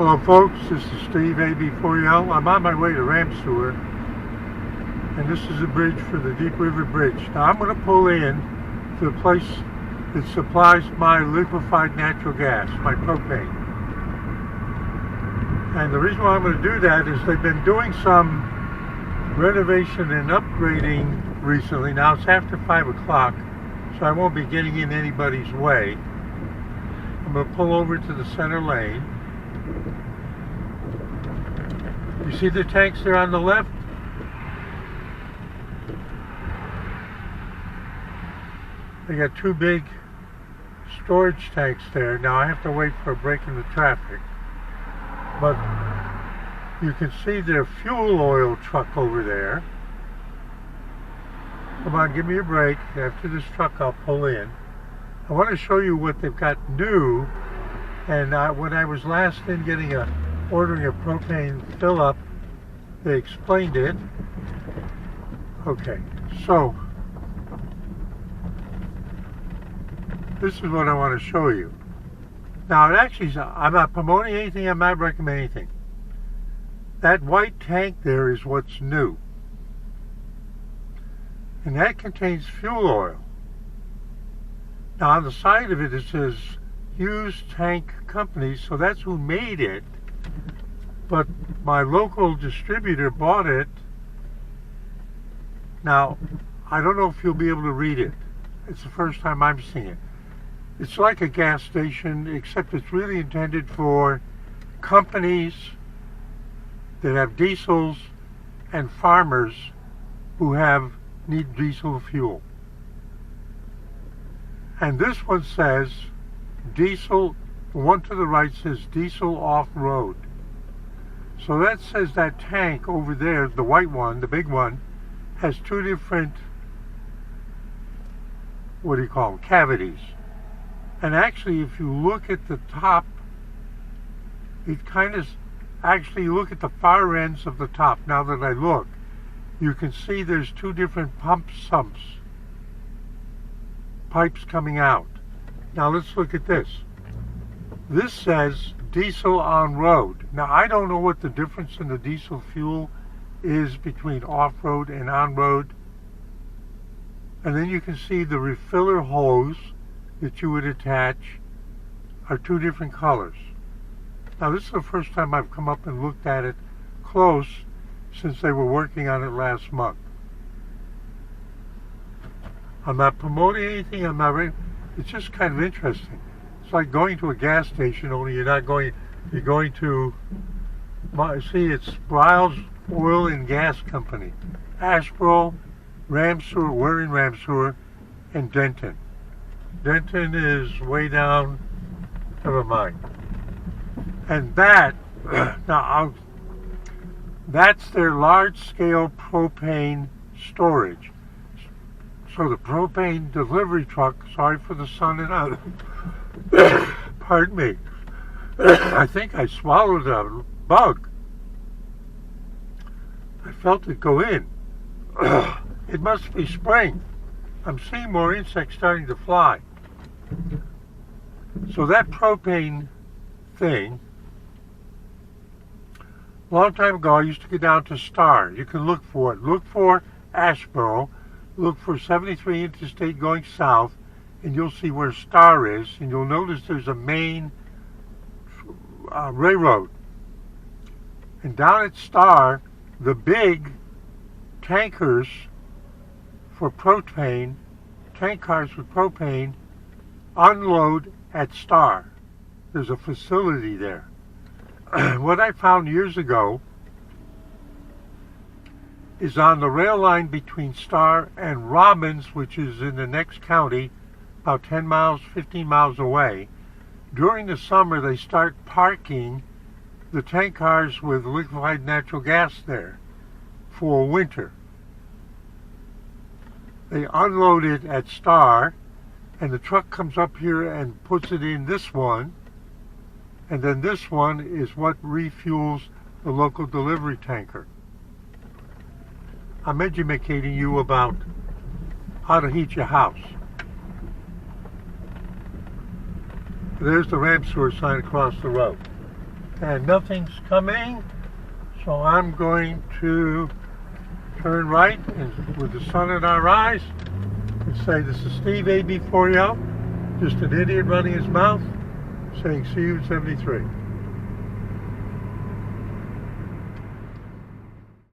Hello folks, this is Steve AB4L. I'm on my way to Ramseur, and this is a bridge for the Deep River Bridge. Now I'm going to pull in to the place that supplies my liquefied natural gas, my propane. And the reason why I'm going to do that is they've been doing some renovation and upgrading recently. Now it's after 5 o'clock, so I won't be getting in anybody's way. I'm going to pull over to the center lane. You see the tanks there on the left? They got two big storage tanks there. Now I have to wait for a break in the traffic. But you can see their fuel oil truck over there. Come on, give me a break. After this truck, I'll pull in. I want to show you what they've got new. And when I was last in ordering a propane fill-up, they explained it. Okay, so this is what I want to show you. Now, I'm not promoting anything, I'm not recommending anything. That white tank there is what's new. And that contains fuel oil. Now, on the side of it, it says used tank company, so that's who made it. But my local distributor bought it. Now, I don't know if you'll be able to read it. It's the first time I'm seeing it. It's like a gas station, except it's really intended for companies that have diesels and farmers who need diesel fuel. And this one says diesel, the one to the right says diesel off-road. So that says that tank over there, the white one, the big one, has two different, what do you call them, cavities. And actually, if you look at the top, it kind of, actually look at the far ends of the top. Now that I look, you can see there's two different pipes coming out. Now let's look at this. This says diesel on road. Now I don't know what the difference in the diesel fuel is between off-road and on-road. And then you can see the refiller hose that you would attach are two different colors. Now this is the first time I've come up and looked at it close since they were working on it last month. I'm not promoting anything, it's just kind of interesting. It's like going to a gas station, only you're going to, see, it's Briles Oil and Gas Company. Asheboro, Ramseur, we're in Ramseur, and Denton. Denton is way down, never mind. And that, that's their large-scale propane storage. So the propane delivery truck, sorry for the sun and out, pardon me, I think I swallowed a bug. I felt it go in. It must be spring. I'm seeing more insects starting to fly. So that propane thing, a long time ago I used to get down to Star. You can look for it. Look for Asheboro. Look for 73 Interstate going south, and you'll see where Star is, and you'll notice there's a main railroad. And down at Star, the big tankers for propane, tank cars with propane, unload at Star. There's a facility there. What I found years ago is on the rail line between Star and Robbins, which is in the next county, about 10 miles, 15 miles away. During the summer, they start parking the tank cars with liquefied natural gas there for winter. They unload it at Star, and the truck comes up here and puts it in this one, and then this one is what refuels the local delivery tanker. I'm educating you about how to heat your house. There's the Ramseur sign across the road. and nothing's coming, so I'm going to turn right and with the sun in our eyes and say, this is Steve AB4 just an idiot running his mouth, saying see you in 73.